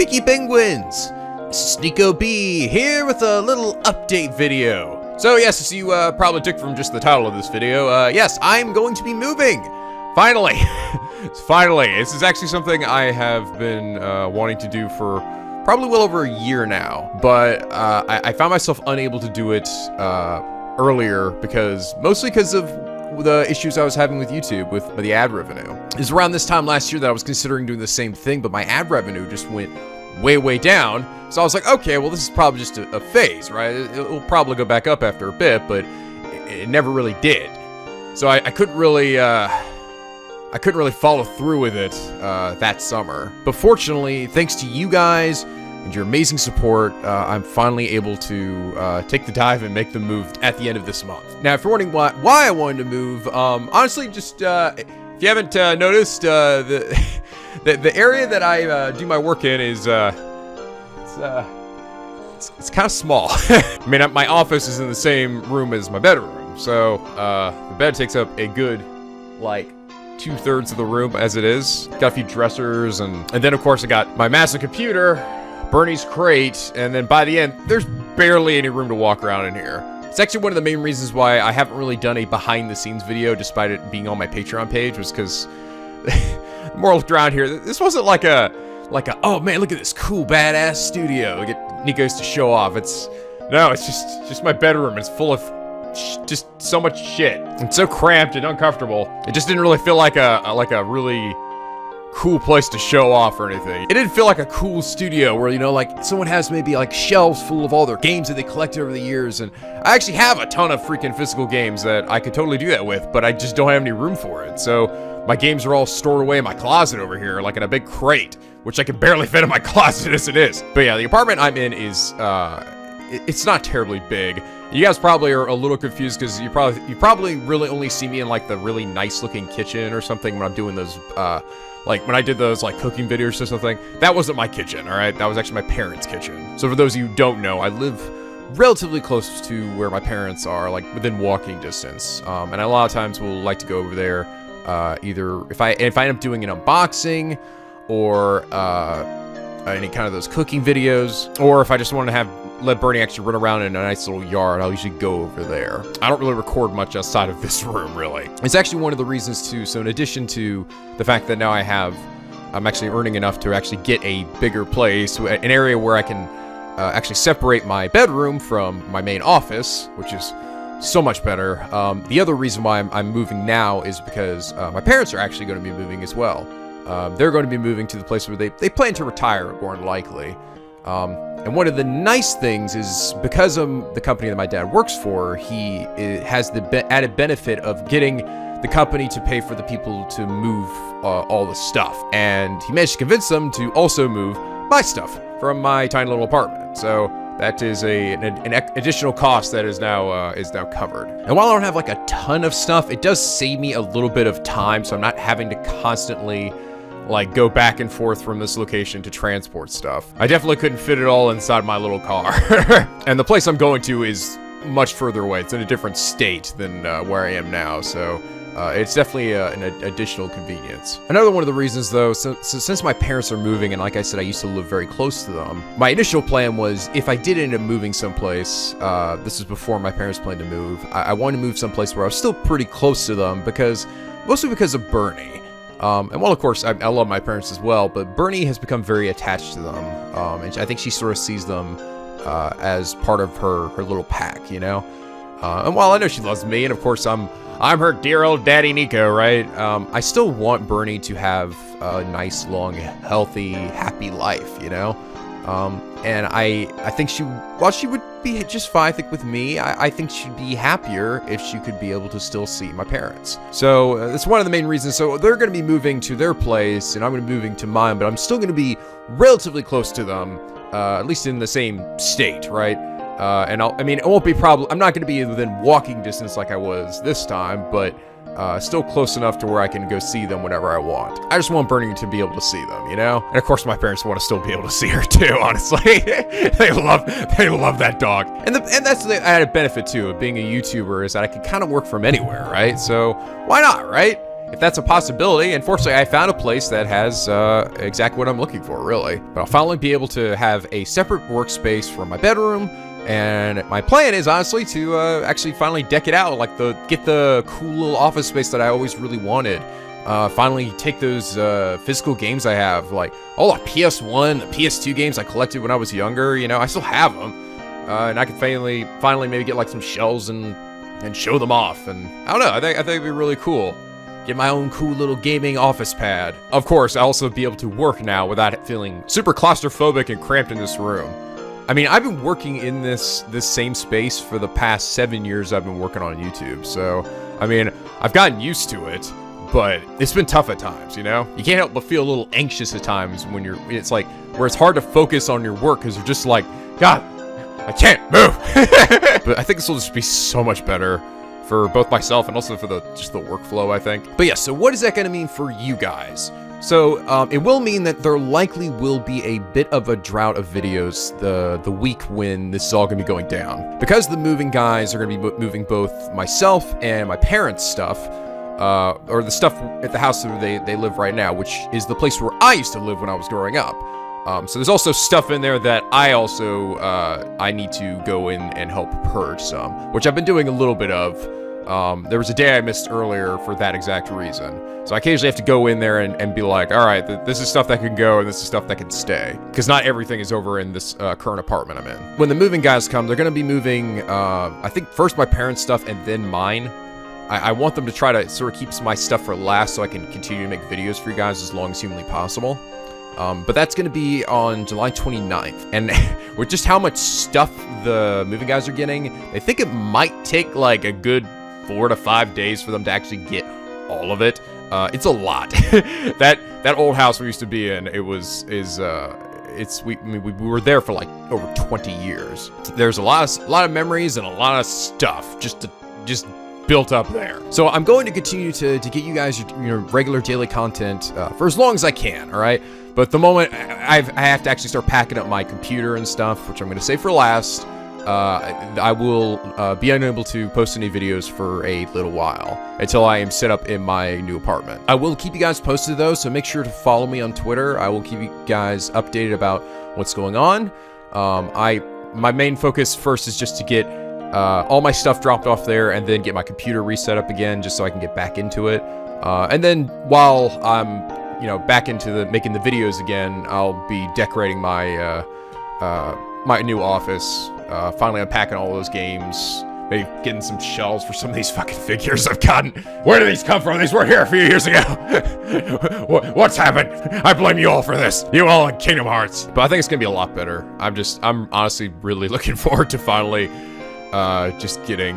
Peaky Penguins! This is NicoB here with a little update video. So yes, as you probably took from just the title of this video, yes, I'm going to be moving! Finally! Finally! This is actually something I have been wanting to do for probably well over a year now, but I found myself unable to do it earlier mostly because of the issues I was having with YouTube with the ad revenue. It was around this time last year that I was considering doing the same thing, but my ad revenue just went way down. So I was like, okay, well, this is probably just a phase, right? It'll probably go back up after a bit, but it never really did. So I couldn't really follow through with it that summer. But fortunately, thanks to you guys and your amazing support, I'm finally able to take the dive and make the move at the end of this month. Now, if you're wondering why I wanted to move, honestly, just if you haven't noticed, the area that I do my work in is it's kind of small. I mean, my office is in the same room as my bedroom, so the bed takes up a good like 2/3 of the room as it is. Got a few dressers, and then of course I got my massive computer, Bernie's crate, and then by the end, there's barely any room to walk around in here. It's actually one of the main reasons why I haven't really done a behind-the-scenes video, despite it being on my Patreon page, was because the more I looked around here, this wasn't like a, oh man, look at this cool, badass studio. Get Nico's to show off. It's just my bedroom. It's full of just so much shit. It's so cramped and uncomfortable. It just didn't really feel like a really cool place to show off or anything. It didn't feel like a cool studio where, you know, like someone has maybe like shelves full of all their games that they collected over the years, and I actually have a ton of freaking physical games that I could totally do that with, but I just don't have any room for it. So my games are all stored away in my closet over here, like in a big crate, which I can barely fit in my closet as it is. But yeah, the apartment I'm in is, it's not terribly big. You guys probably are a little confused because you probably really only see me in like the really nice looking kitchen or something when I'm doing those, like when I did those like cooking videos or something. That wasn't my kitchen, all right? That was actually my parents' kitchen. So for those of you who don't know, I live relatively close to where my parents are, like within walking distance. And a lot of times we'll like to go over there, either if I end up doing an unboxing or any kind of those cooking videos, or if I just want to let Bernie actually run around in a nice little yard, I'll usually go over there. I don't really record much outside of this room, really. It's actually one of the reasons too, so in addition to the fact that now I'm actually earning enough to actually get a bigger place, an area where I can actually separate my bedroom from my main office, which is so much better. The other reason why I'm moving now is because my parents are actually going to be moving as well. They're going to be moving to the place where they plan to retire, more than likely. And one of the nice things is because of the company that my dad works for, he has the added benefit of getting the company to pay for the people to move all the stuff. And he managed to convince them to also move my stuff from my tiny little apartment. So that is an additional cost that is now covered. And while I don't have like a ton of stuff, it does save me a little bit of time, so I'm not having to constantly like go back and forth from this location to transport stuff. I definitely couldn't fit it all inside my little car. And the place I'm going to is much further away. It's in a different state than where I am now, so it's definitely an additional convenience. Another one of the reasons though, so since my parents are moving, and like I said, I used to live very close to them, my initial plan was if I did end up moving someplace, this is before my parents planned to move, I wanted to move someplace where I was still pretty close to them, mostly because of Bernie. And well, of course, I love my parents as well, but Bernie has become very attached to them, and I think she sort of sees them as part of her little pack, you know? And while I know she loves me, and of course I'm her dear old daddy Nico, right? I still want Bernie to have a nice, long, healthy, happy life, you know? And I think while she would be just fine, I think with me, I think she'd be happier if she could be able to still see my parents. So that's one of the main reasons. So they're going to be moving to their place, and I'm going to be moving to mine, but I'm still going to be relatively close to them, at least in the same state, right? And it won't be I'm not going to be within walking distance like I was this time, but still close enough to where I can go see them whenever I want. I just want Bernie to be able to see them, you know? And of course my parents want to still be able to see her too, honestly. They love that dog. And that's the added benefit too of being a YouTuber, is that I can kind of work from anywhere, right? So why not, right? if that's a possibility. And fortunately, I found a place that has exactly what I'm looking for, really. But I'll finally be able to have a separate workspace for my bedroom. And my plan is honestly to actually finally deck it out, like get the cool little office space that I always really wanted. Finally take those physical games I have, like all the PS1, the PS2 games I collected when I was younger. You know, I still have them, and I can finally maybe get like some shelves and show them off. And I don't know, I think it'd be really cool. Get my own cool little gaming office pad. Of course, I'll also be able to work now without feeling super claustrophobic and cramped in this room. I mean, I've been working in this same space for the past 7 years I've been working on YouTube, so, I mean, I've gotten used to it, but it's been tough at times, you know? You can't help but feel a little anxious at times when it's like, where it's hard to focus on your work, because you're just like, God, I can't move! But I think this will just be so much better for both myself and also for just the workflow, I think. But yeah, so what is that gonna mean for you guys? So, it will mean that there likely will be a bit of a drought of videos the week when this is all gonna be going down. Because the moving guys are gonna be moving both myself and my parents' stuff, or the stuff at the house where they live right now, which is the place where I used to live when I was growing up. So there's also stuff in there that I also, I need to go in and help purge some, which I've been doing a little bit of. There was a day I missed earlier for that exact reason. So I occasionally have to go in there and be like, all right, this is stuff that can go and this is stuff that can stay. Because not everything is over in this current apartment I'm in. When the moving guys come, they're going to be moving, I think first my parents' stuff and then mine. I want them to try to sort of keep my stuff for last so I can continue to make videos for you guys as long as humanly possible. But that's going to be on July 29th. And with just how much stuff the moving guys are getting, I think it might take like a good 4 to 5 days for them to actually get all of it. It's a lot. that old house we used to be in, we were there for like over 20 years. There's a lot of memories and a lot of stuff just built up there. So I'm going to continue to get you guys your regular daily content for as long as I can, all right? But the moment I have to actually start packing up my computer and stuff, which I'm going to save for last, I will be unable to post any videos for a little while until I am set up in my new apartment. I will keep you guys posted though, so make sure to follow me on Twitter. I will keep you guys updated about what's going on. My main focus first is just to get all my stuff dropped off there and then get my computer reset up again just so I can get back into it. And then while I'm back into making the videos again, I'll be decorating my my new office, finally unpacking all those games, maybe getting some shelves for some of these fucking figures I've gotten. Where do these come from? These weren't here a few years ago. What's happened? I blame you all for this. You all in Kingdom Hearts. But I think it's gonna be a lot better. I'm honestly really looking forward to finally just getting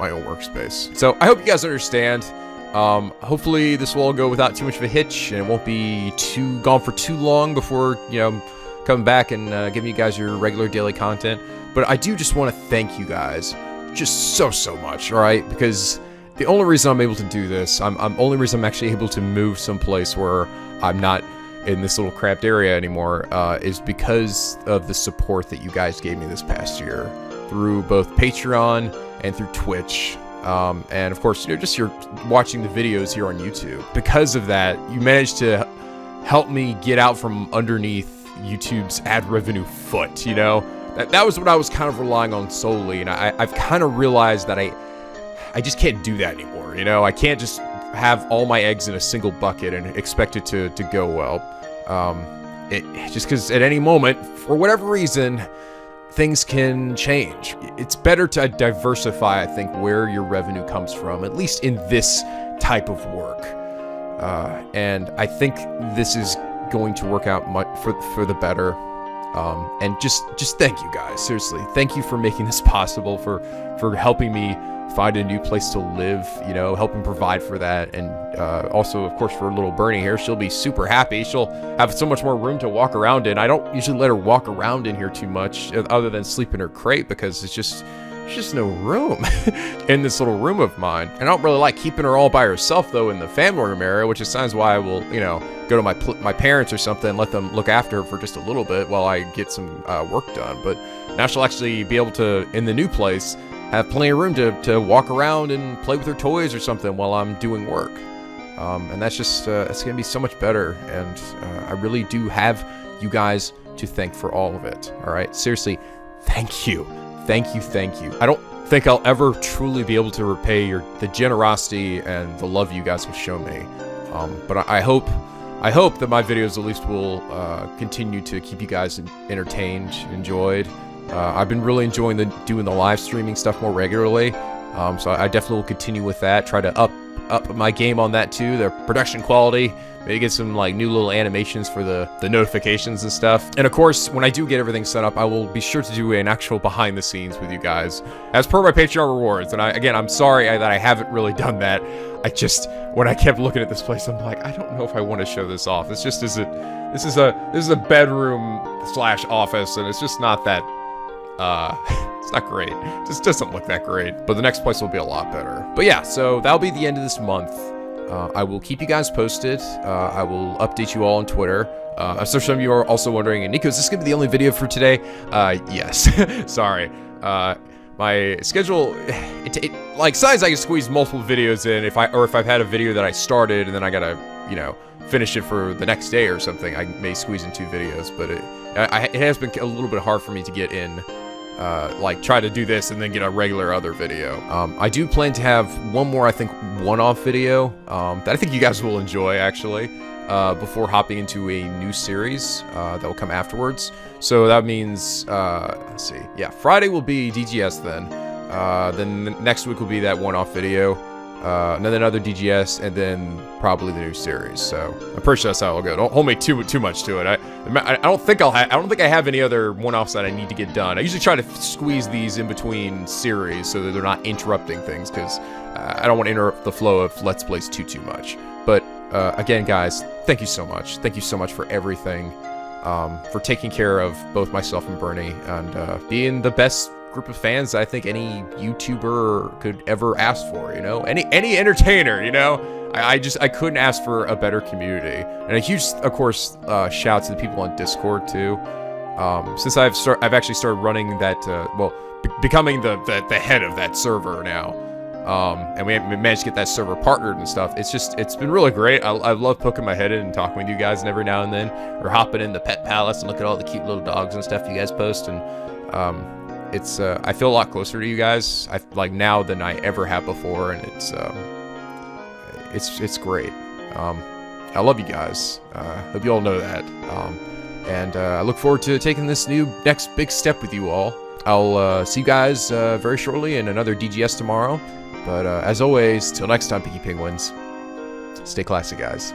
my own workspace. So I hope you guys understand. Hopefully this will all go without too much of a hitch and it won't be gone for too long before, coming back and giving you guys your regular daily content. But I do just want to thank you guys just so much, all right? Because the only reason I'm able to do this, only reason I'm actually able to move someplace where I'm not in this little cramped area anymore, is because of the support that you guys gave me this past year through both Patreon and through Twitch. And of course, just you're watching the videos here on YouTube. Because of that, you managed to help me get out from underneath YouTube's ad revenue foot, That was what I was kind of relying on solely, and I've kind of realized that I just can't do that anymore, I can't just have all my eggs in a single bucket and expect it to go well. Just because at any moment, for whatever reason, things can change. It's better to diversify, I think, where your revenue comes from, at least in this type of work. And I think this is going to work out much for the better. And just thank you guys, seriously. Thank you for making this possible, for helping me find a new place to live, helping provide for that. And also, of course, for little Bernie here, she'll be super happy. She'll have so much more room to walk around in. I don't usually let her walk around in here too much, other than sleep in her crate, because there's just no room in this little room of mine. And I don't really like keeping her all by herself, though, in the family room area, which is sometimes why I will, go to my parents or something and let them look after her for just a little bit while I get some work done. But now she'll actually be able to, in the new place, have plenty of room to walk around and play with her toys or something while I'm doing work. And that's just, it's going to be so much better. And I really do have you guys to thank for all of it. All right. Seriously, thank you. Thank you. Thank you. I don't think I'll ever truly be able to repay the generosity and the love you guys have shown me. But I hope that my videos at least will continue to keep you guys entertained, enjoyed. I've been really enjoying doing the live streaming stuff more regularly. So I definitely will continue with that. Try to up my game on that too. The production quality. Maybe get some like new little animations for the notifications and stuff. And of course, when I do get everything set up, I will be sure to do an actual behind the scenes with you guys as per my Patreon rewards. And I'm sorry that I haven't really done that. When I kept looking at this place, I'm like, I don't know if I want to show this off. This is a bedroom / office, and it's just not that, it's not great. It just doesn't look that great. But the next place will be a lot better. But yeah, so that'll be the end of this month. I will keep you guys posted. I will update you all on Twitter. I'm sure some of you are also wondering, Nico, is this going to be the only video for today? Yes. Sorry. My schedule, like, sometimes I can squeeze multiple videos in if I've had a video that I started and then I gotta, finish it for the next day or something. I may squeeze in 2 videos, but it has been a little bit hard for me to get in, like, try to do this and then get a regular other video. I do plan to have one more, I think, one-off video that I think you guys will enjoy, actually, before hopping into a new series that will come afterwards. So that means, let's see, yeah, Friday will be DGS then. Then next week will be that one-off video, and then another DGS, and then probably the new series. So I'm pretty sure that's how it'll go. Don't hold me too much to it. I don't think I don't think I have any other one-offs that I need to get done. I usually try to squeeze these in between series so that they're not interrupting things, because I don't want to interrupt the flow of Let's Plays too much. But again, guys, thank you so much. Thank you so much for everything, for taking care of both myself and Bernie, and being the best group of fans I think any YouTuber could ever ask for, any entertainer, I couldn't ask for a better community. And a huge, of course, shout to the people on Discord too. Since I've actually started running that, becoming the head of that server now. And we managed to get that server partnered and stuff. It's been really great. I love poking my head in and talking with you guys, and every now and then, or hopping in the pet palace and look at all the cute little dogs and stuff you guys post. And I feel a lot closer to you guys, like, now than I ever have before, and it's great. I love you guys. Hope you all know that. And I look forward to taking this next big step with you all. I'll see you guys very shortly in another DGS tomorrow. But as always, till next time, Picky Penguins, stay classy, guys.